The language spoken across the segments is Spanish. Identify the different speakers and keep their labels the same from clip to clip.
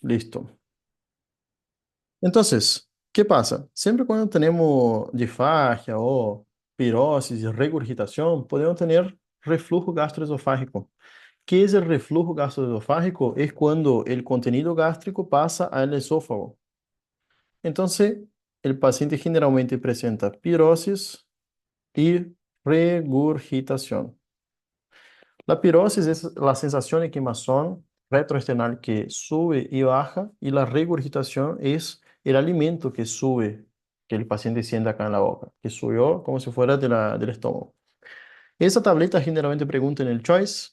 Speaker 1: Listo. Entonces, ¿qué pasa? Siempre cuando tenemos disfagia o pirosis y regurgitación, podemos tener reflujo gastroesofágico. ¿Qué es el reflujo gastroesofágico? Es cuando el contenido gástrico pasa al esófago. Entonces, el paciente generalmente presenta pirosis y regurgitación. La pirosis es la sensación de quemazón retroesternal que sube y baja, y la regurgitación es el alimento que sube, que el paciente siente acá en la boca, que subió como si fuera del estómago. Esa tableta generalmente pregunta en el choice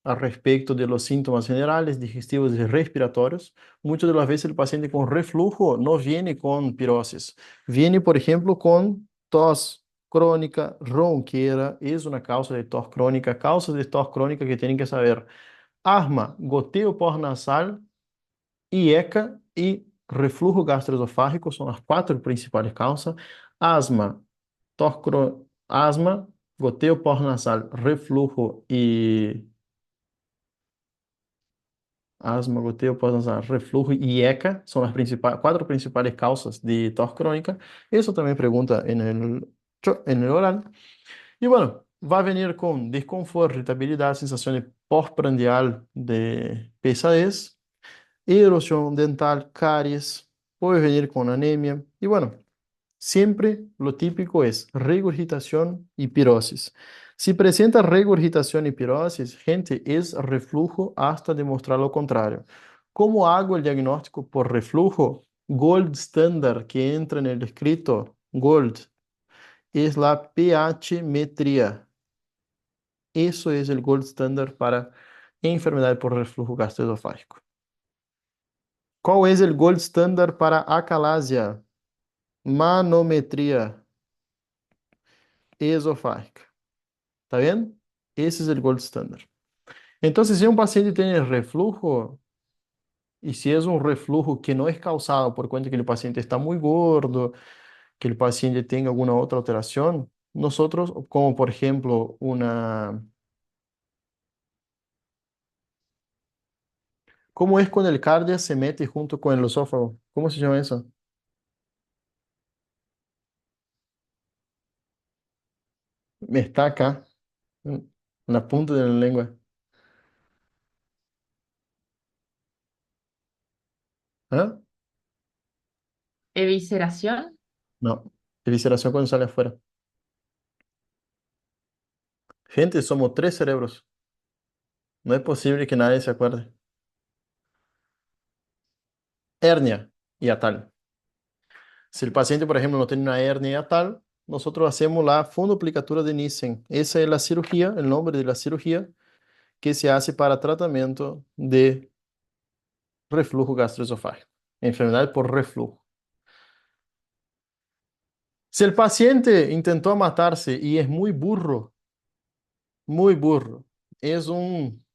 Speaker 1: al respecto de los síntomas generales, digestivos y respiratorios. Muchas de las veces el paciente con reflujo no viene con pirosis, viene, por ejemplo, con tos crónica, ronquera, es una causa de tos crónica, causas de tos crónica que tienen que saber: asma, goteo nasal, IECA y reflujo gastroesofágico son las cuatro principales causas. Asma, asma, goteo nasal, reflujo y asma, goteo nasal, reflujo y ECA son las cuatro principales causas de tos crónica. Eso también pregunta en el oral. Y bueno, va a venir con desconforto, irritabilidad, sensación de postprandial de pesadez, erosión dental, caries, puede venir con anemia. Y bueno, siempre lo típico es regurgitación y pirosis. Si presenta regurgitación y pirosis, gente, es reflujo hasta demostrar lo contrario. ¿Cómo hago el diagnóstico por reflujo? Gold standard que entra en el escrito, gold, es la pH-metría. Eso es el gold standard para enfermedad por reflujo gastroesofágico. ¿Cuál es el gold standard para acalasia? Manometría esofágica. ¿Está bien? Ese es el gold standard. Entonces, si un paciente tiene reflujo, y si es un reflujo que no es causado por cuenta que el paciente está muy gordo, que el paciente tenga alguna otra alteración, nosotros, como por ejemplo ¿cómo es cuando el cardia se mete junto con el esófago? ¿Cómo se llama eso? Está acá, en la punta de la lengua. ¿Ah?
Speaker 2: Evisceración.
Speaker 1: No, evisceración cuando sale afuera. Gente, somos tres cerebros. No es posible que nadie se acuerde. Hernia hiatal. Si el paciente, por ejemplo, no tiene una hernia hiatal, nosotros hacemos la fundoplicatura de Nissen. Esa es la cirugía, el nombre de la cirugía que se hace para tratamiento de reflujo gastroesofágico, enfermedad por reflujo. Si el paciente intentó matarse y es muy burro, es un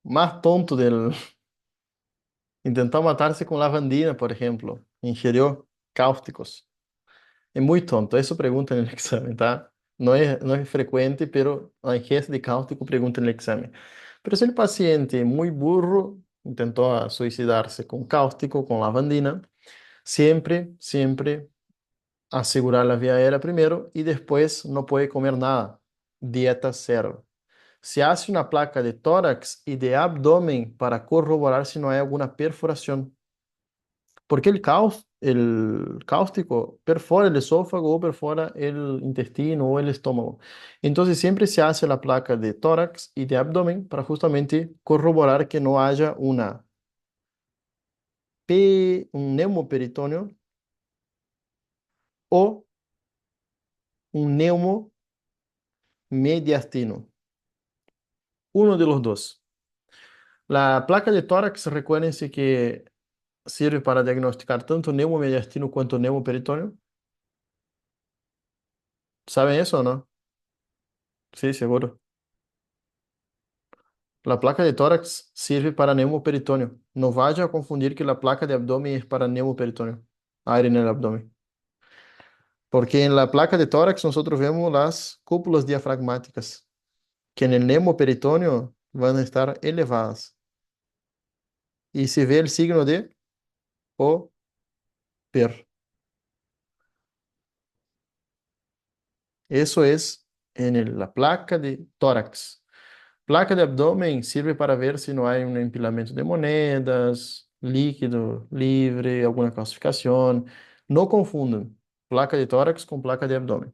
Speaker 1: más tonto del... Intentó matarse con lavandina, por ejemplo, ingirió cáusticos. Es muy tonto, eso pregunta en el examen, ¿tá? No es frecuente, pero la ingesta de cáustico pregunta en el examen. Pero si el paciente muy burro intentó suicidarse con cáustico, con lavandina, siempre asegurar la vía aérea primero y después no puede comer nada. Dieta cero. Se hace una placa de tórax y de abdomen para corroborar si no hay alguna perforación. Porque el cáustico perfora el esófago o perfora el intestino o el estómago. Entonces siempre se hace la placa de tórax y de abdomen para justamente corroborar que no haya un neumoperitoneo o un neumomediastino. Uno de los dos. La placa de tórax, recuérdense que sirve para diagnosticar tanto neumomediastino quanto neumoperitoneo. ¿Saben eso o no? Sí, seguro. La placa de tórax sirve para neumoperitoneo. No vaya a confundir que la placa de abdomen es para neumoperitoneo. Aire en el abdomen. Porque en la placa de tórax nosotros vemos las cúpulas diafragmáticas, que en el neumoperitoneo van a estar elevadas. y se ve el signo de O, per. Eso es en la placa de tórax. Placa de abdomen sirve para ver si no hay un empilamiento de monedas, líquido libre, alguna calcificación. No confundan placa de tórax con placa de abdomen.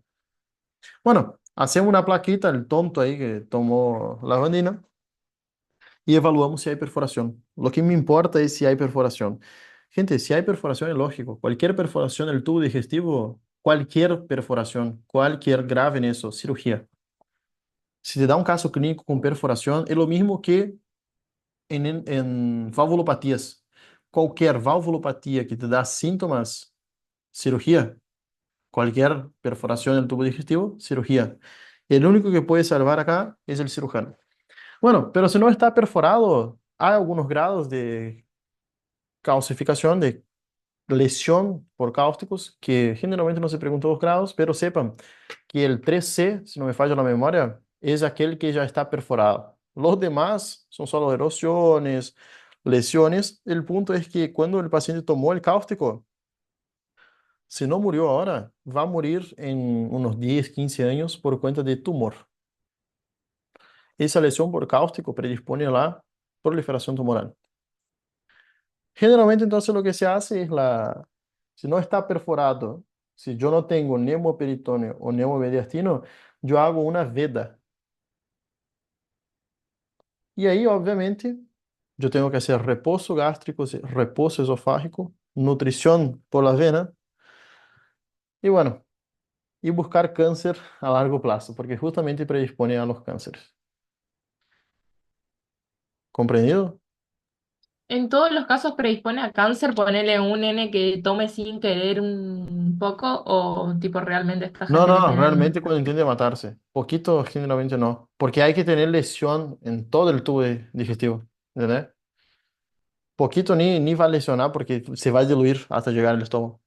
Speaker 1: Bueno, hacemos una plaquita, el tonto ahí que tomó lavandina, y evaluamos si hay perforación. Lo que me importa es si hay perforación. Gente, si hay perforación es lógico. Cualquier perforación del tubo digestivo, cualquier perforación, cualquier grave en eso, cirugía. Si te da un caso clínico con perforación, es lo mismo que en valvulopatías. Cualquier valvulopatía que te da síntomas, cirugía. Cualquier perforación del tubo digestivo, cirugía. El único que puede salvar acá es el cirujano. Bueno, pero si no está perforado, hay algunos grados de calcificación, de lesión por cáusticos, que generalmente no se preguntan los grados, pero sepan que el 3C, si no me falla la memoria, es aquel que ya está perforado. Los demás son solo erosiones, lesiones. El punto es que cuando el paciente tomó el cáustico, si no murió ahora, va a morir en unos 10, 15 años por cuenta de tumor. Esa lesión por cáustico predispone a la proliferación tumoral. Generalmente entonces lo que se hace es si no está perforado, si yo no tengo neumoperitoneo o neumomediastino, yo hago una veda. Y ahí, obviamente, yo tengo que hacer reposo gástrico, reposo esofágico, nutrición por la vena y bueno, y buscar cáncer a largo plazo, porque justamente predispone a los cánceres. ¿Comprendido?
Speaker 2: En todos los casos predispone a cáncer, ponerle un nene que tome sin querer un poco o tipo realmente esta
Speaker 1: No,
Speaker 2: gente que
Speaker 1: no,
Speaker 2: tiene
Speaker 1: realmente cuando entiende matarse. Poquito generalmente no, porque hay que tener lesión en todo el tubo digestivo, ¿entendés? Poquito ni va a lesionar porque se va a diluir hasta llegar al estómago.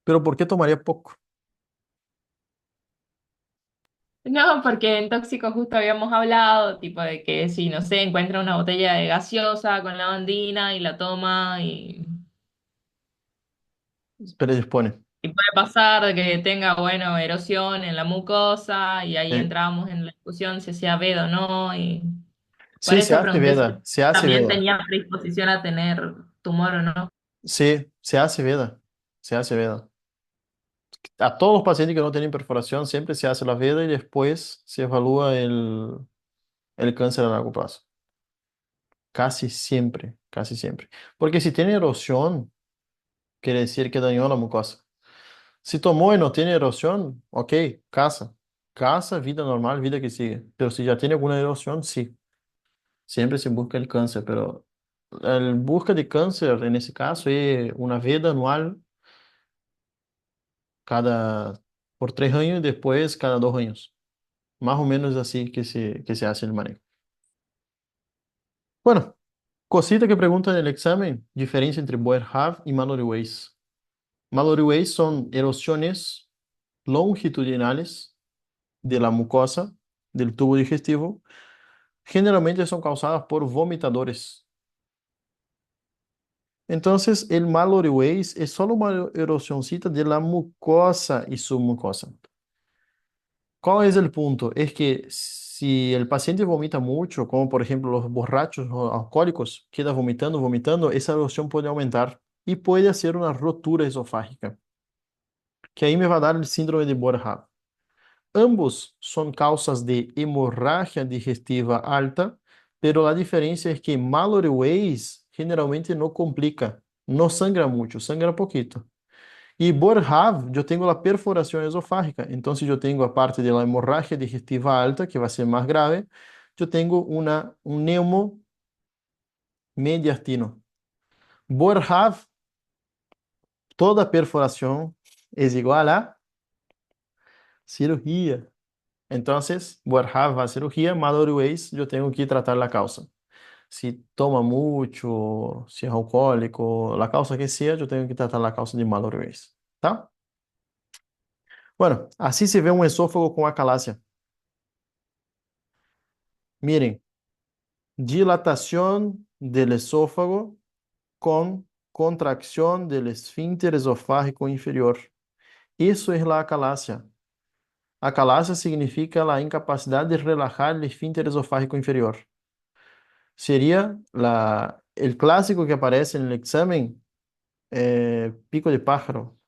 Speaker 1: Pero ¿por qué tomaría poco?
Speaker 2: No, porque en tóxico justo habíamos hablado, tipo de que si, no sé, encuentra una botella de gaseosa con lavandina y la toma
Speaker 1: Predispone.
Speaker 2: y puede pasar de que tenga, bueno, erosión en la mucosa y ahí
Speaker 1: Sí,
Speaker 2: entramos en la discusión si sea veda o no y por
Speaker 1: sí, se
Speaker 2: eso
Speaker 1: hace
Speaker 2: pregunté
Speaker 1: veda,
Speaker 2: si
Speaker 1: se hace
Speaker 2: también
Speaker 1: veda.
Speaker 2: tenía predisposición a tener tumor o no.
Speaker 1: Sí, se hace veda, se hace veda. A todos los pacientes que no tienen perforación siempre se hace la veda y después se evalúa el cáncer a largo plazo. Casi siempre, casi siempre. Porque si tiene erosión, quiere decir que dañó la mucosa. Si tomó y no tiene erosión, ok, casa. Casa, vida normal, vida que sigue. Pero si ya tiene alguna erosión, sí. Siempre se busca el cáncer, pero el busca de cáncer, en ese caso, es una veda anual cada, por 3 años y después cada 2 años. Más o menos así que se hace el manejo. Bueno, cosita que preguntan en el examen, diferencia entre Boerhaave y Mallory Weiss. Mallory Weiss son erosiones longitudinales de la mucosa del tubo digestivo. Generalmente son causadas por vomitadores. Entonces, el Mallory Weiss es solo una erosioncita de la mucosa y submucosa. ¿Cuál es el punto? Es que si el paciente vomita mucho, como por ejemplo los borrachos o alcohólicos, queda vomitando, vomitando, esa erosión puede aumentar y puede hacer una rotura esofágica, que ahí me va a dar el síndrome de Boerhaave. Ambos son causas de hemorragia digestiva alta, pero la diferencia es que Mallory Weiss generalmente no complica, no sangra mucho, sangra poquito. Y Boerhaave, yo tengo la perforación esofágica, entonces yo tengo aparte de la hemorragia digestiva alta, que va a ser más grave, yo tengo un neumo mediastino. Boerhaave, toda perforación es igual a cirugía. Entonces, Boerhaave va a cirugía, Mallory Weiss, yo tengo que tratar la causa. Si toma mucho, si es alcohólico, la causa que sea, yo tengo que tratar la causa de Mallory Weiss, ¿tá? Bueno, así se ve un esófago con acalasia. Miren. dilatación del esófago con contracción del esfínter esofágico inferior. Eso es la acalasia. Acalasia significa la incapacidad de relajar el esfínter esofágico inferior. Sería el clásico que aparece en el examen, pico de pájaro.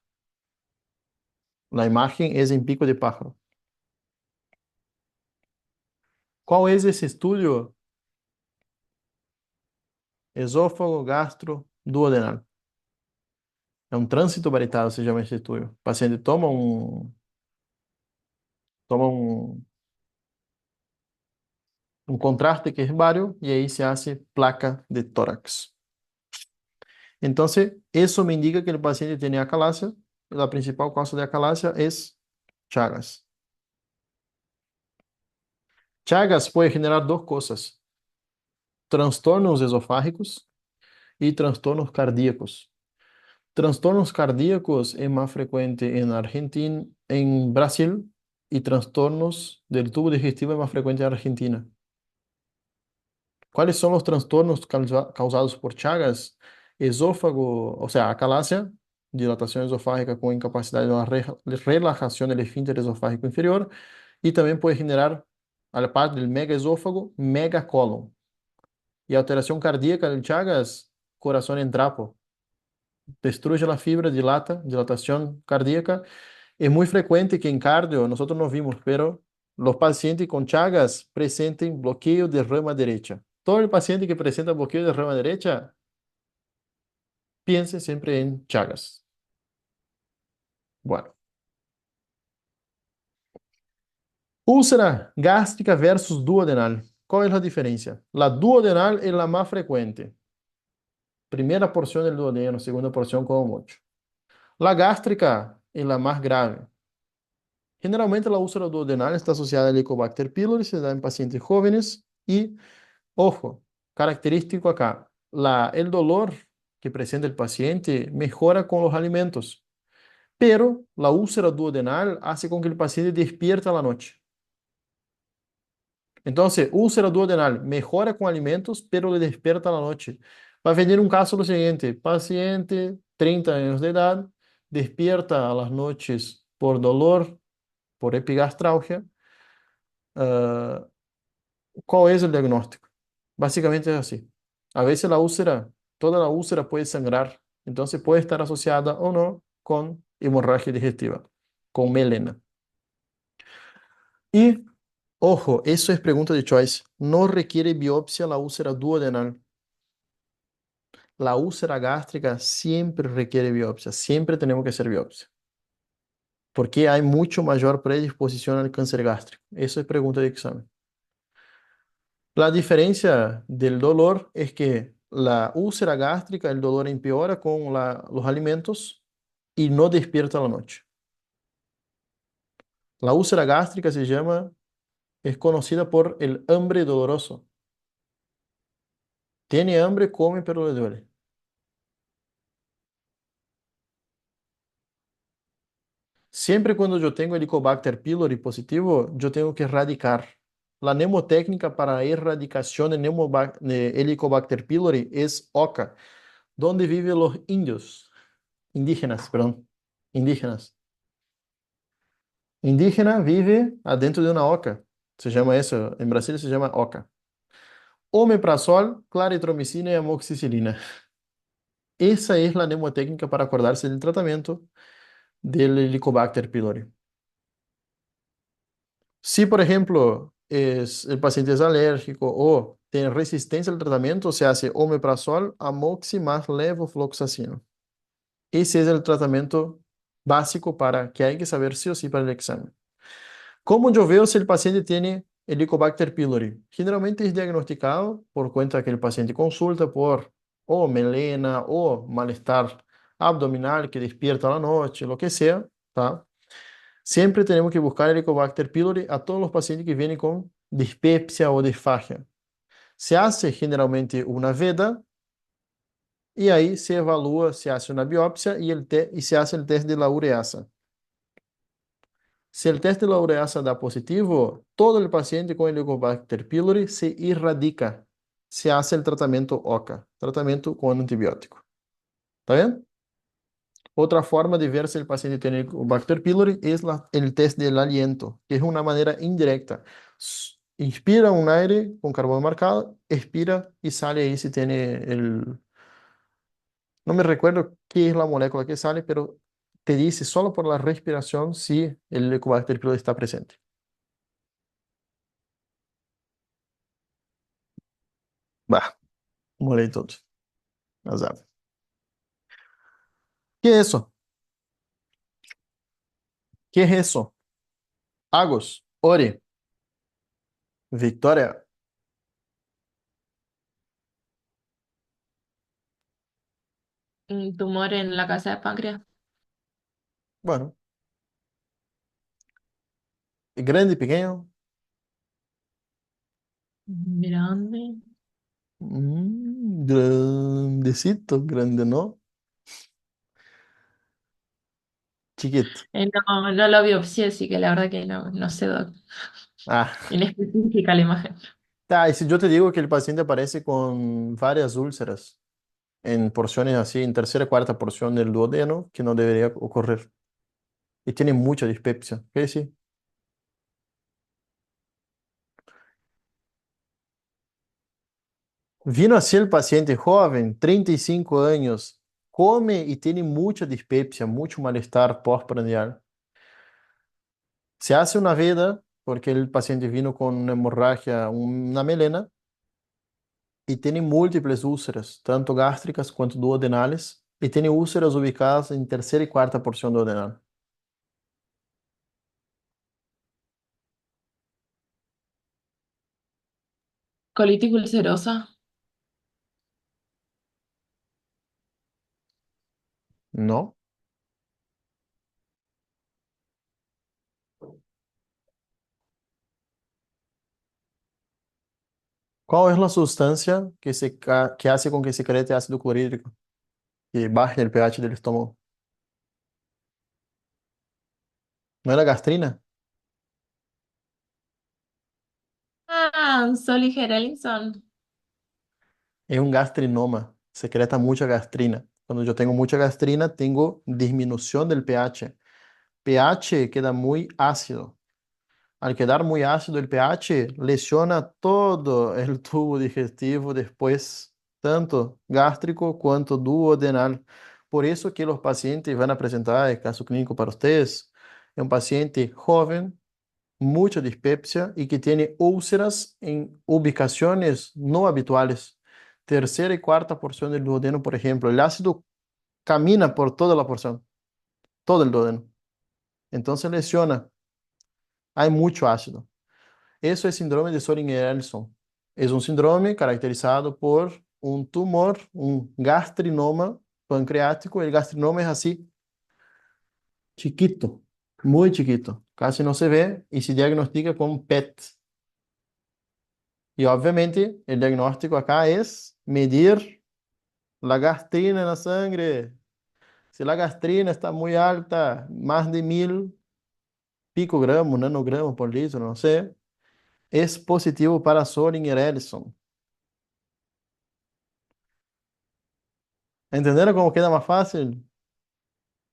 Speaker 1: La imagen es en pico de pájaro. ¿Cuál es ese estudio? Esófago, gastro, duodenal. É um trânsito baritário, se chama esse estudo. O paciente toma um contraste querbario y ahí se hace placa de tórax. Entonces, eso me indica que el paciente tiene acalasia. La principal causa de acalasia es Chagas. Chagas puede generar dos cosas: trastornos esofágicos y trastornos cardíacos. Trastornos cardíacos es más frecuente en Argentina, en Brasil, y trastornos del tubo digestivo es más frecuente en Argentina. ¿Cuáles son los trastornos causados por Chagas? Esófago, o sea, acalasia, dilatación esofágica con incapacidad de la relajación del esfínter esofágico inferior, y también puede generar, a la parte del megaesófago, megacolon. Y alteración cardíaca del Chagas, corazón en trapo. Destruye la fibra, dilatación cardíaca. Es muy frecuente que en cardio, nosotros no vimos, pero los pacientes con Chagas presenten bloqueo de rama derecha. Todo el paciente que presenta bloqueo de rama derecha, piense siempre en Chagas. Bueno, úlcera gástrica versus duodenal. ¿Cuál es la diferencia? La duodenal es la más frecuente. Primera porción del duodeno, segunda porción como mucho. La gástrica es la más grave. Generalmente la úlcera duodenal está asociada al Helicobacter pylori, se da en pacientes jóvenes y, ojo, característico acá, el dolor que presenta el paciente mejora con los alimentos, pero la úlcera duodenal hace con que el paciente despierta a la noche. Entonces, úlcera duodenal mejora con alimentos, pero le despierta a la noche. Va a venir un caso lo siguiente: paciente, 30 años de edad, despierta a las noches por dolor, por epigastralgia. Ah, ¿Cuál es el diagnóstico? Básicamente es así. A veces toda la úlcera puede sangrar, entonces puede estar asociada o no con hemorragia digestiva, con melena. Y, ojo, eso es pregunta de choice. No requiere biopsia la úlcera duodenal. La úlcera gástrica siempre requiere biopsia, siempre tenemos que hacer biopsia, porque hay mucho mayor predisposición al cáncer gástrico. Eso es pregunta de examen. La diferencia del dolor es que la úlcera gástrica, el dolor empeora con los alimentos y no despierta a la noche. La úlcera gástrica es conocida por el hambre doloroso. Tiene hambre, come, pero le duele. Siempre cuando yo tengo Helicobacter pylori positivo, yo tengo que erradicar. La mnemotécnica para erradicación de Helicobacter pylori es OCA, donde viven los indígenas, perdón, indígenas. Indígena vive adentro de una oca. Se llama eso, en Brasil se llama oca. Omeprazol, claritromicina y amoxicilina. Esa es la mnemotécnica para acordarse del tratamiento del Helicobacter pylori. Si, por ejemplo, el paciente es alérgico o tiene resistencia al tratamiento, se hace omeprazol, amoxi más levofloxacino. Ese es el tratamiento básico que hay que saber sí o sí para el examen. ¿Cómo yo veo si el paciente tiene Helicobacter pylori? Generalmente es diagnosticado por cuenta que el paciente consulta por o melena o malestar abdominal que despierta a la noche, lo que sea, ¿tá? Siempre tenemos que buscar Helicobacter pylori a todos los pacientes que vienen con dispepsia o disfagia. Se hace generalmente una veda y ahí se evalúa, se hace una biopsia y se hace el test de la ureasa. Si el test de la ureasa da positivo, todo el paciente con Helicobacter pylori se irradica, se hace el tratamiento OCA, tratamiento con antibiótico. ¿Está bien? Otra forma de ver si el paciente tiene el Bacter pylori es el test del aliento, que es una manera indirecta. Inspira un aire con carbono marcado, expira y sale ahí si tiene el... No me recuerdo qué es la molécula que sale, pero te dice solo por la respiración si el Helicobacter pylori está presente. Va, molei todo. Azar. ¿Qué es eso? ¿Qué es eso? Agos, Ori, Victoria.
Speaker 2: Un tumor en la casa de páncreas.
Speaker 1: Bueno, grande, pequeño.
Speaker 2: Grande.
Speaker 1: Grandecito, grande, ¿no? Chiquito.
Speaker 2: No, no lo biopsié, así que la verdad que no, no sé, doc.
Speaker 1: Ah,
Speaker 2: Inespecífica la imagen.
Speaker 1: tá. Y si yo te digo que el paciente aparece con varias úlceras en porciones así, en tercera, cuarta porción del duodeno, que no debería ocurrir. Y tiene mucha dispepsia. ¿Qué decir? Vino así el paciente joven, 35 años, come y tiene mucha dispepsia, mucho malestar postprandial. Se hace una veda, porque el paciente vino con una hemorragia, una melena, y tiene múltiples úlceras, tanto gástricas quanto duodenales, y tiene úlceras ubicadas en tercera y cuarta porción duodenal.
Speaker 2: Colitis ulcerosa.
Speaker 1: ¿No? ¿Cuál es la sustancia que hace con que secrete ácido clorhídrico y baje el pH del estómago? ¿No es la gastrina?
Speaker 2: Ah, Sol y Gerelson.
Speaker 1: Es un gastrinoma, secreta mucha gastrina. Cuando yo tengo mucha gastrina, tengo disminución del pH. pH queda muy ácido. Al quedar muy ácido el pH, lesiona todo el tubo digestivo después, tanto gástrico cuanto duodenal. Por eso que los pacientes van a presentar, el caso clínico para ustedes, es un paciente joven, mucha dispepsia y que tiene úlceras en ubicaciones no habituales. Tercera y cuarta porción del duodeno, por ejemplo. El ácido camina por toda la porción, todo el duodeno. Entonces lesiona. Hay mucho ácido. Eso es síndrome de Sorin-Ellison. Es un síndrome caracterizado por un tumor, un gastrinoma pancreático. El gastrinoma es así, chiquito, muy chiquito. Casi no se ve y se diagnostica con PET. Y obviamente el diagnóstico acá es medir la gastrina en la sangre. Si la gastrina está muy alta, más de 1000 picogramos, nanogramos por litro, no sé, es positivo para Sorin-Ellison. ¿Entenderam como queda más fácil?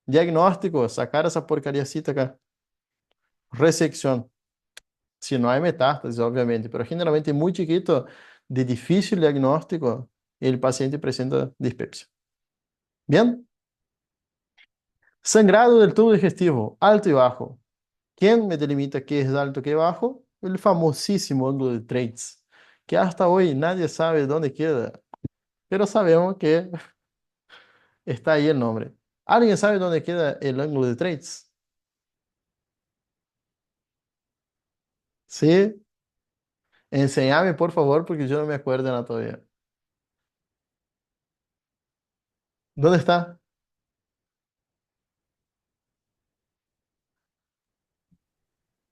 Speaker 1: Diagnóstico, sacar esa porcariacita acá. Resección. Si no hay metástasis, obviamente, pero generalmente muy chiquito, de difícil diagnóstico, el paciente presenta dispepsia. Bien, sangrado del tubo digestivo, alto y bajo. ¿Quién me delimita qué es alto y qué es bajo? El famosísimo ángulo de Treitz, que hasta hoy nadie sabe dónde queda, pero sabemos que está ahí el nombre. ¿Alguien sabe dónde queda el ángulo de Treitz? Sí, enséñame, por favor, porque yo no me acuerdo nada todavía. ¿Dónde está?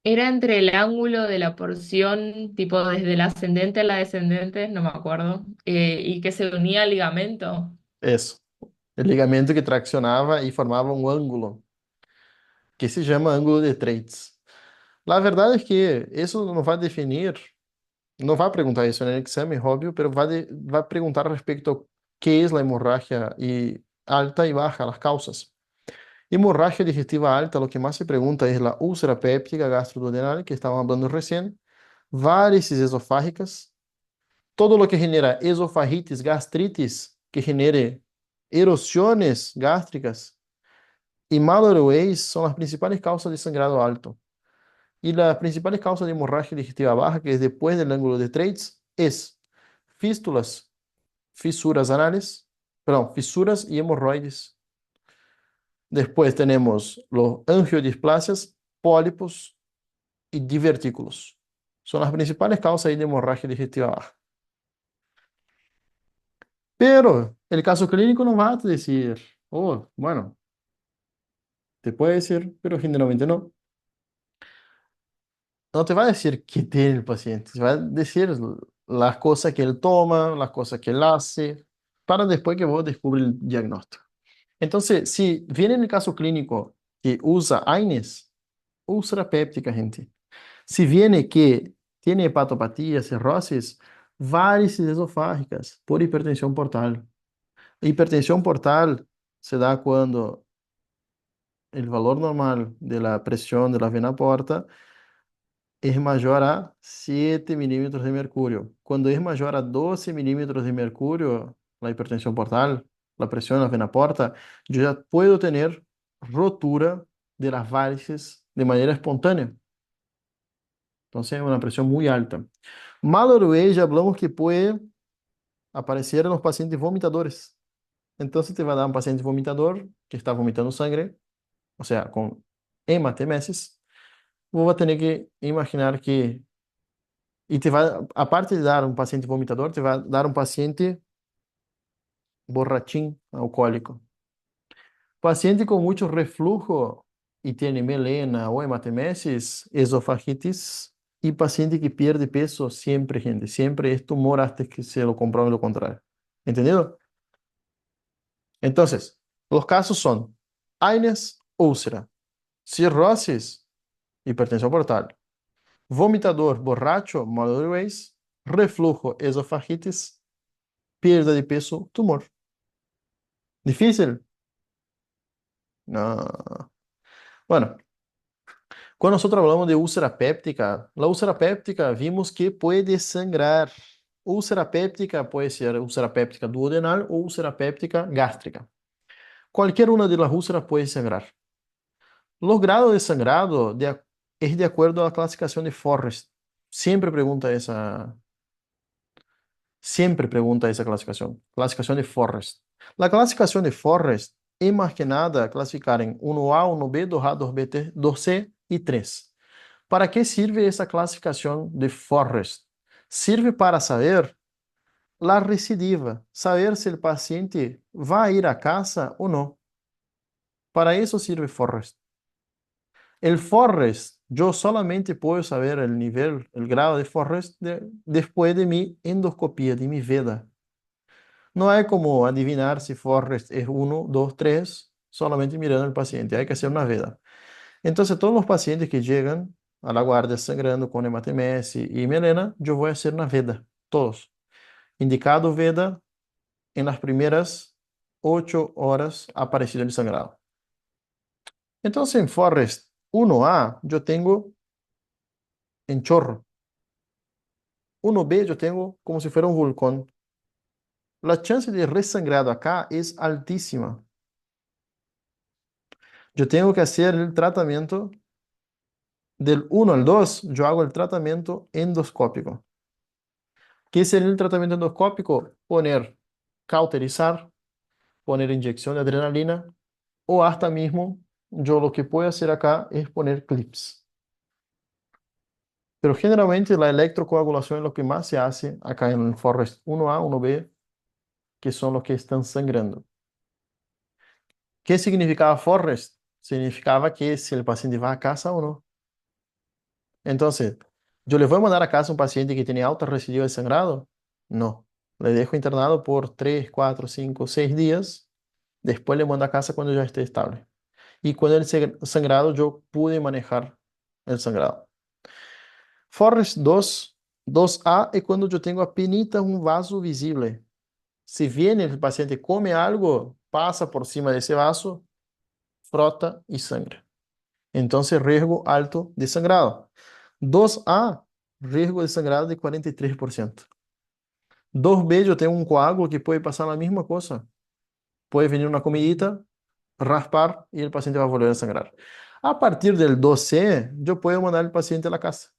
Speaker 2: Era entre el ángulo de la porción, tipo desde la ascendente a la descendente, no me acuerdo, y que se unía al ligamento.
Speaker 1: Eso. El ligamento que traccionaba y formaba un ángulo, que se llama ángulo de Treitz. La verdad es que eso nos va a definir No va a preguntar eso en el examen, obvio, pero va a preguntar respecto a qué es la hemorragia y alta y baja, las causas. Hemorragia digestiva alta, lo que más se pregunta es la úlcera péptica gastroduodenal, que estábamos hablando recién, varices esofágicas, todo lo que genera esofagitis, gastritis, que genere erosiones gástricas y Mallory son las principales causas de sangrado alto. Y las principales causas de hemorragia digestiva baja, que es después del ángulo de Treitz, es fístulas, fisuras anales, perdón, fisuras y hemorroides. Después tenemos los angiodisplasias, pólipos y divertículos. Son las principales causas de hemorragia digestiva baja. Pero el caso clínico no va a decir, oh, bueno, te puede decir, pero generalmente no. No te va a decir qué tiene el paciente, te va a decir las cosas que él toma, las cosas que él hace, para después que vos descubrir el diagnóstico. Entonces, si viene en el caso clínico que usa AINES, úlcera péptica, gente. Si viene que tiene hepatopatía, cirrosis, varices esofágicas por hipertensión portal. Hipertensión portal se da cuando el valor normal de la presión de la vena porta es mayor a 7 milímetros de mercurio. Cuando es mayor a 12 milímetros de mercurio, la hipertensión portal, la presión en la vena porta, yo ya puedo tener rotura de las varices de manera espontánea. Entonces es una presión muy alta. Maloroe ya hablamos que puede aparecer en los pacientes vomitadores. Entonces te va a dar un paciente vomitador que está vomitando sangre, o sea, con hematemesis. Vos vas a tener que imaginar que, y te va, aparte de dar un paciente vomitador, te va a dar un paciente borrachín alcohólico. Paciente con mucho reflujo y tiene melena o hematemesis, esofagitis, y paciente que pierde peso siempre, gente, siempre es tumor hasta que se lo compruebe lo contrario. ¿Entendido? Entonces, los casos son AINES, úlcera, cirrosis, hipertensión portal, vomitador, borracho, Mallory-Weiss, reflujo, esofagitis, pérdida de peso, tumor. ¿Difícil? No. Bueno, cuando nosotros hablamos de úlcera péptica, la úlcera péptica vimos que puede sangrar. Úlcera péptica puede ser úlcera péptica duodenal o úlcera péptica gástrica. Cualquier una de las úlceras puede sangrar. Los grados de sangrado es de acuerdo a la clasificación de Forrest. Siempre pregunta esa, siempre pregunta esa clasificación. Clasificación de Forrest. La clasificación de Forrest es más que nada clasificar en 1A, 1B, 2A, 2B, 2C y 3. ¿Para qué sirve esa clasificación de Forrest? Sirve para saber la recidiva, saber si el paciente va a ir a casa o no. Para eso sirve Forrest. El Forrest, yo solamente puedo saber el nivel, el grado de Forrest después de mi endoscopia, de mi veda. No hay como adivinar si Forrest es 1, 2, 3, solamente mirando al paciente. Hay que hacer una veda. Entonces, todos los pacientes que llegan a la guardia sangrando con hematemesis y melena, yo voy a hacer una veda. Todos. Indicado veda en las primeras 8 horas aparecido el sangrado. Entonces, en Forrest 1A, yo tengo en chorro. 1B yo tengo como si fuera un volcán. La chance de resangrado acá es altísima. Yo tengo que hacer el tratamiento del 1 al 2, yo hago el tratamiento endoscópico. ¿Qué sería el tratamiento endoscópico? Poner, cauterizar, poner inyección de adrenalina o hasta mismo, yo lo que puedo hacer acá es poner clips. Pero generalmente la electrocoagulación es lo que más se hace acá en el Forrest 1A, 1B, que son los que están sangrando. ¿Qué significaba Forrest? Significaba que si el paciente va a casa o no. Entonces, ¿yo le voy a mandar a casa un paciente que tiene alta recidiva de sangrado? No. Le dejo internado por 3, 4, 5, 6 días. Después le mando a casa cuando ya esté estable. Y con el sangrado yo pude manejar el sangrado. Forrest 2 2A es cuando yo tengo apenas un vaso visible. Si viene el paciente, come algo, pasa por cima de ese vaso, frota y sangra. Entonces, riesgo alto de sangrado. 2A, riesgo de sangrado de 43%. 2B, yo tengo un coágulo que puede pasar la misma cosa. Puede venir una comidita, raspar y el paciente va a volver a sangrar. A partir del 2C, yo puedo mandar al paciente a la casa.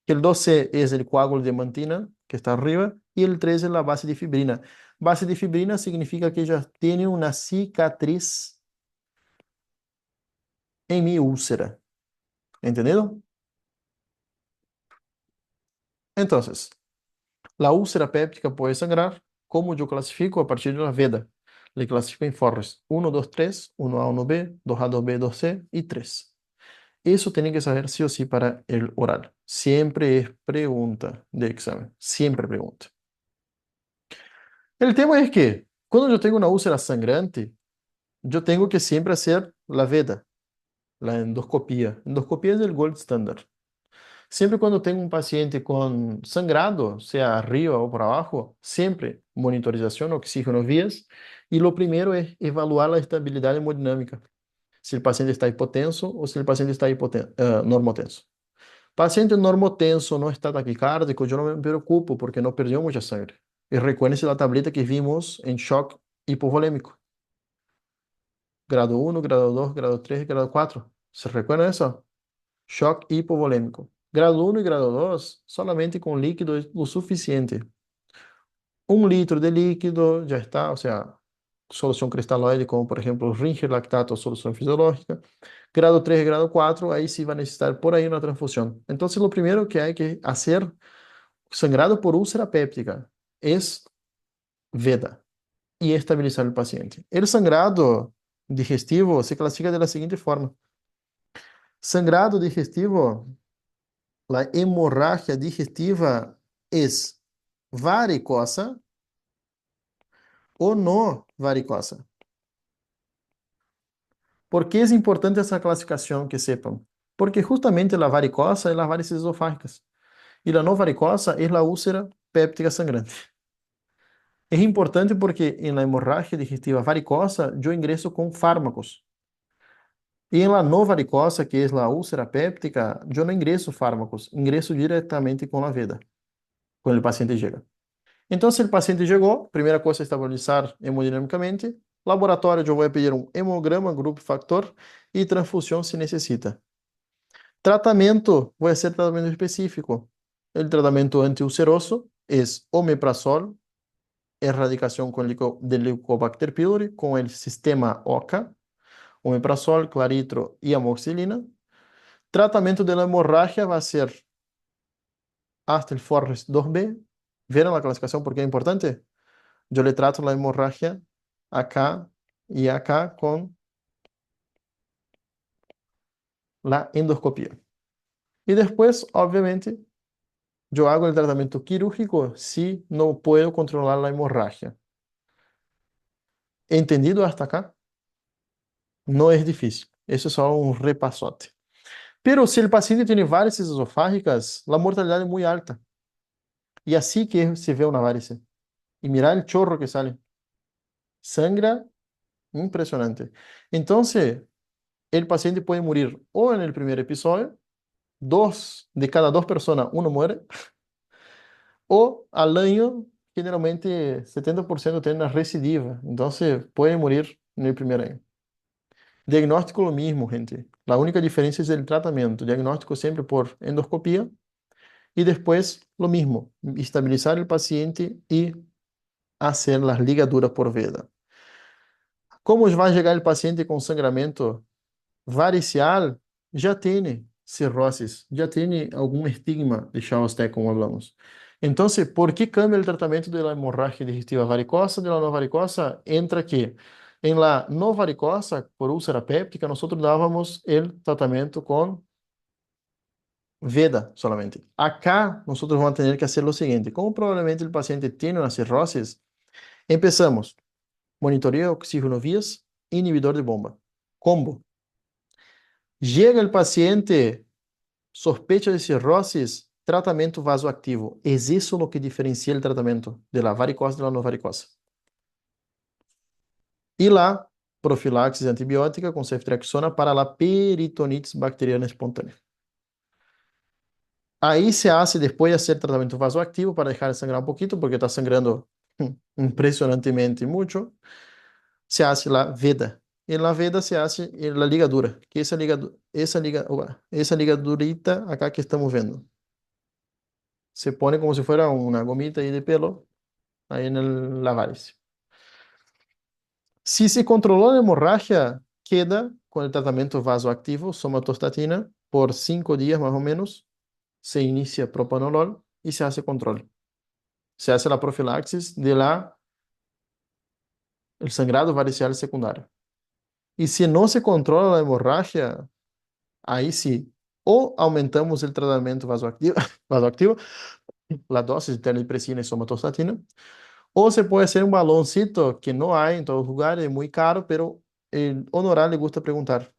Speaker 1: El 2C es el coágulo de mantina, que está arriba, y el 3 es la base de fibrina. Base de fibrina significa que ya tiene una cicatriz en mi úlcera. ¿Entendido? Entonces, la úlcera péptica puede sangrar. ¿Cómo yo clasifico? A partir de la veda. Le clasifico en forros 1, 2, 3, 1A, 1B, 2A, 2B, 2C y 3. Eso tiene que saber sí o sí para el oral. Siempre es pregunta de examen. Siempre pregunta. El tema es que cuando yo tengo una úlcera sangrante, yo tengo que siempre hacer la veda, la endoscopia. Endoscopia es el gold standard. Siempre cuando tengo un paciente con sangrado, sea arriba o por abajo, siempre monitorización, oxígeno, vías. Y lo primero es evaluar la estabilidad hemodinámica. Si el paciente está hipotenso o si el paciente está normotenso. Paciente normotenso no está taquicárdico, yo no me preocupo porque no perdió mucha sangre. Y recuérdense la tableta que vimos en shock hipovolémico. Grado 1, grado 2, grado 3, grado 4. ¿Se recuerda eso? Shock hipovolémico. Grado 1 y grado 2, solamente con líquido es lo suficiente. 1 litro de líquido ya está, o sea, solución cristalóide, como por ejemplo Ringer lactato, solución fisiológica. Grado 3 y grado 4, ahí sí va a necesitar por ahí una transfusión. Entonces, lo primero que hay que hacer, sangrado por úlcera péptica, es veda y estabilizar el paciente. El sangrado digestivo se clasifica de la siguiente forma. Sangrado digestivo, la hemorragia digestiva es varicosa o no varicosa. ¿Por qué es importante esa clasificación que sepan? Porque justamente la varicosa es las varices esofágicas y la no varicosa es la úlcera péptica sangrante. Es importante porque en la hemorragia digestiva varicosa yo ingreso con fármacos. Y en la no varicosa, que es la úlcera péptica, yo no ingreso fármacos, ingreso directamente con la veda, cuando el paciente llega. Entonces, el paciente llegó, primera cosa es estabilizar hemodinámicamente. Laboratorio, yo voy a pedir un hemograma, grupo factor y transfusión si necesita. Tratamento, voy a hacer tratamiento específico. El tratamiento antiulceroso es omeprazol, erradicación del Helicobacter pylori con el sistema OCA, omeprazol, claritro y amoxicilina. Tratamento de la hemorragia va a ser hasta el Forres 2B. ¿Vieron la clasificación porque es importante? Yo le trato la hemorragia acá y acá con la endoscopia. Y después, obviamente, yo hago el tratamiento quirúrgico si no puedo controlar la hemorragia. ¿Entendido hasta acá? No es difícil. Eso es solo un repasote. Pero si el paciente tiene varices esofágicas, la mortalidad es muy alta. Y así que se ve una varice. Y mira el chorro que sale. Sangra impresionante. Entonces, el paciente puede morir o en el primer episodio, de cada dos personas, uno muere, o al año, generalmente 70% tiene una recidiva. Entonces, puede morir en el primer año. Diagnóstico lo mismo, gente. La única diferencia es el tratamiento. Diagnóstico siempre por endoscopia y después lo mismo, estabilizar el paciente y hacer las ligaduras por veda. ¿Cómo va a llegar el paciente con sangramento varicial? Ya tiene cirrosis, ya tiene algún estigma de Chauster, como hablamos. Entonces, ¿por qué cambia el tratamiento de la hemorragia digestiva varicosa de la no varicosa? Entra que en la no varicosa, por úlcera péptica, nosotros dábamos el tratamiento con veda solamente. Acá, nosotros vamos a tener que hacer lo siguiente. Como probablemente el paciente tiene una cirrosis, empezamos. Monitoreo oxígeno vías, inhibidor de bomba. Combo. Llega el paciente, sospecha de cirrosis, tratamento vasoactivo. ¿Es eso lo que diferencia el tratamiento de la varicosa de la no varicosa? Y la profilaxis antibiótica con ceftriaxona para la peritonitis bacteriana espontánea. Ahí se hace, después de hacer tratamiento vasoactivo para dejar de sangrar un poquito, porque está sangrando impresionantemente mucho, se hace la veda. En la veda se hace la ligadura, que esa ligadurita acá que estamos viendo. Se pone como si fuera una gomita ahí de pelo, ahí en la varice. Si se controló la hemorragia, queda con el tratamiento vasoactivo, somatostatina, por 5 días más o menos. Se inicia propanolol y se hace control. Se hace la profilaxis el sangrado varicial secundario. Y si no se controla la hemorragia, ahí sí, o aumentamos el tratamiento vasoactivo, vasoactivo, la dosis de terlipresina y somatostatina, o se puede hacer un baloncito que no hay en todos los lugares, es muy caro, pero el honorar le gusta preguntar.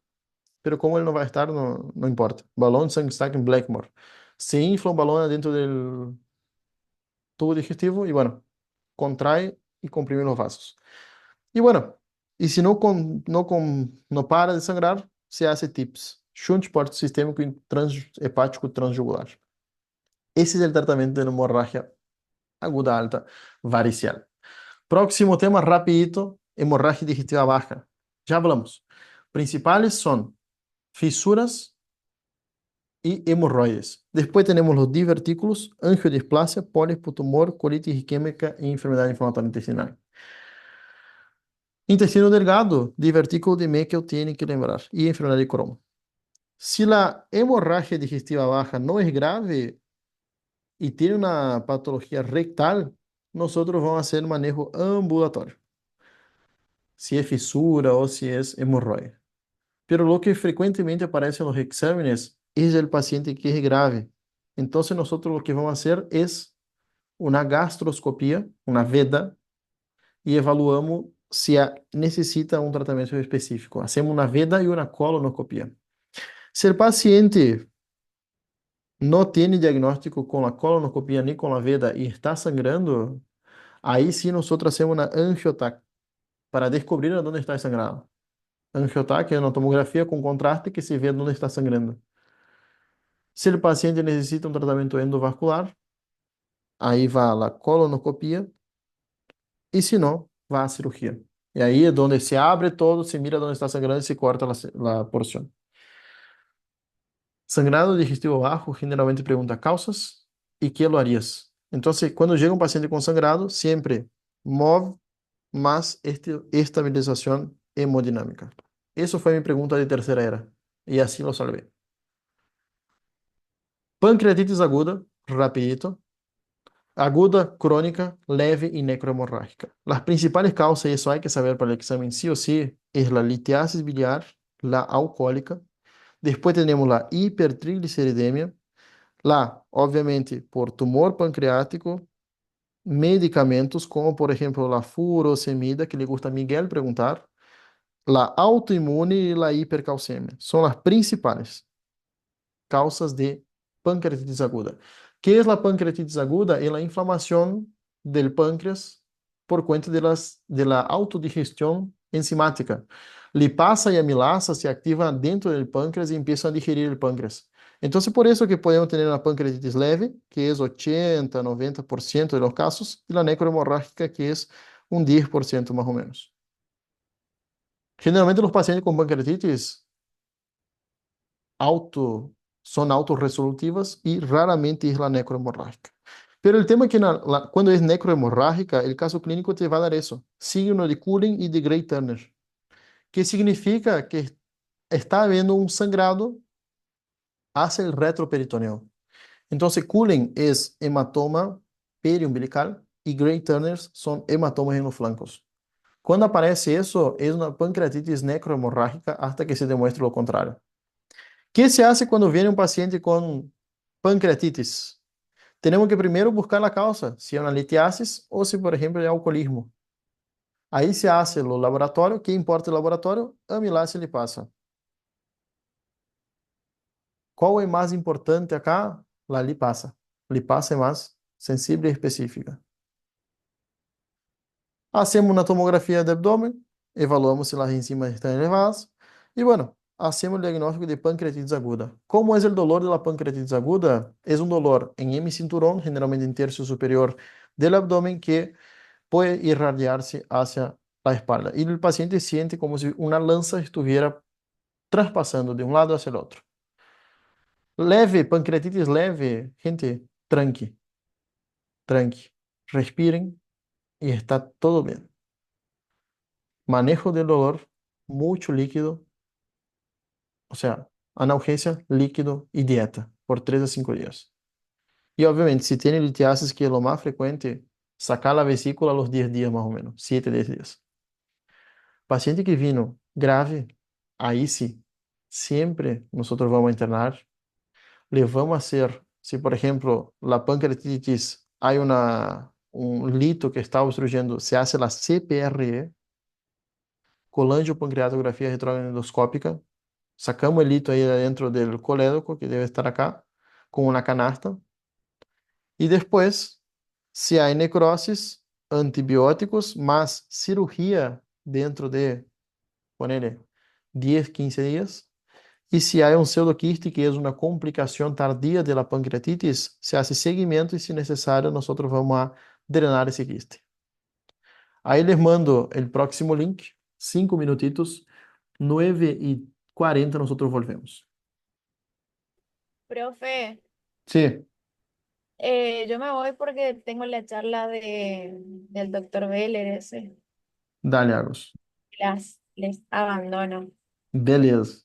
Speaker 1: Pero como él no va a estar, no, no importa. Balón de Sangstack en Blackmore. Se infla un balón adentro del tubo digestivo y bueno, contrae y comprime los vasos. Y bueno, y si no para de sangrar, se hace TIPS, shunt porte sistémico hepático transjugular. Ese es el tratamiento de hemorragia aguda alta varicial. Próximo tema, rapidito, hemorragia digestiva baja. Ya hablamos. Principales son fisuras y hemorroides. Después tenemos los divertículos, angiodisplasia, pólipo, tumor, colitis isquémica y enfermedad inflamatoria intestinal. Intestino delgado, divertículo de Meckel tiene que lembrar, y enfermedad de Crohn. Si la hemorragia digestiva baja no es grave y tiene una patología rectal, nosotros vamos a hacer manejo ambulatorio, si es fisura o si es hemorroide. Pero lo que frecuentemente aparece en los exámenes es el paciente que es grave. Entonces nosotros lo que vamos a hacer es una gastroscopia, una veda, y evaluamos si necesita un tratamiento específico. Hacemos una veda y una colonoscopia. Si el paciente no tiene diagnóstico con la colonoscopia ni con la veda y está sangrando, ahí sí nosotros hacemos una angiotac para descubrir a dónde está sangrado. Angiotac es una tomografía con contraste que se ve dónde está sangrando. Si el paciente necesita un tratamiento endovascular, ahí va la colonoscopia y si no, va a cirugía. Y ahí es donde se abre todo, se mira dónde está sangrando y se corta la porción. Sangrado digestivo bajo generalmente pregunta causas y qué lo harías. Entonces, cuando llega un paciente con sangrado, siempre MOV más estabilización hemodinámica. Eso fue mi pregunta de tercera era y así lo salvé. Pancreatitis aguda, rapidito. Aguda, crónica, leve y necrohemorrágica. Las principales causas, y eso hay que saber para el examen sí o sí, es la litiasis biliar, la alcohólica. Después tenemos la hipertrigliceridemia, obviamente, por tumor pancreático, medicamentos como, por ejemplo, la furosemida, que le gusta a Miguel preguntar, la autoinmune y la hipercalcemia. Son las principales causas de pancreatitis aguda. ¿Qué es la pancreatitis aguda? Es la inflamación del páncreas por cuenta de la autodigestión enzimática. Lipasa y amilasa se activan dentro del páncreas y empiezan a digerir el páncreas. Entonces, por eso que podemos tener una pancreatitis leve, que es 80-90% de los casos, y la necrohemorrágica, que es un 10% más o menos. Generalmente los pacientes con pancreatitis auto, son autorresolutivas y raramente es la necrohemorrágica. Pero el tema es que cuando es necrohemorrágica, el caso clínico te va a dar eso, signo de Cullen y de Gray-Turner, que significa que está habiendo un sangrado hacia el retroperitoneal. Entonces, Cullen es hematoma periumbilical y Gray-Turner son hematomas en los flancos. Cuando aparece eso, es una pancreatitis necrohemorrágica hasta que se demuestre lo contrario. ¿Qué se hace cuando viene un paciente con pancreatitis? Tenemos que primero buscar la causa, si es una litiasis o si, por ejemplo, es alcoholismo. Ahí se hace el laboratorio. ¿Qué importa el laboratorio? Amilase lipasa. ¿Cuál es más importante acá? la lipasa. Lipasa es más sensible y específica. Hacemos una tomografía de abdomen, evaluamos si las enzimas están elevadas y bueno, hacemos el diagnóstico de pancreatitis aguda. ¿Cómo es el dolor de la pancreatitis aguda? Es un dolor en hemicinturón, generalmente en tercio superior del abdomen, que puede irradiarse hacia la espalda. Y el paciente siente como si una lanza estuviera traspasando de un lado hacia el otro. Leve, pancreatitis leve, gente, tranqui, tranqui. Respiren y está todo bien. Manejo del dolor, mucho líquido, o sea, analgesia, líquido y dieta por 3 a 5 días. Y obviamente, si tiene litiasis, que es lo más frecuente, sacar la vesícula a los 10 días más o menos, 7 10 días. Paciente que vino grave, ahí sí, siempre nosotros vamos a internar, le vamos a hacer, si por ejemplo la pancreatitis hay un lito que está obstruyendo, se hace la CPRE, colangiopancreatografía retroendoscópica, sacamos el lito ahí dentro del colédoco, que debe estar acá, con una canasta, y después, si hay necrosis, antibióticos más cirugía dentro de, ponele, 10 15 días. Y si hay un pseudoquiste, que es una complicación tardía de la pancreatitis, se hace seguimiento y si necesario nosotros vamos a drenar ese quiste. Ahí les mando el próximo link, 5 minutitos, 9:40 nosotros volvemos.
Speaker 3: Profe,
Speaker 1: Sí,
Speaker 3: yo me voy porque tengo la charla del doctor Beller ese.
Speaker 1: dale, Agos.
Speaker 3: Les abandono.
Speaker 1: Beleza.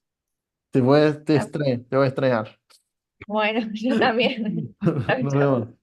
Speaker 1: Te voy a extrañar.
Speaker 3: Bueno, yo también. Chau,
Speaker 1: Nos
Speaker 3: chau.
Speaker 1: vemos.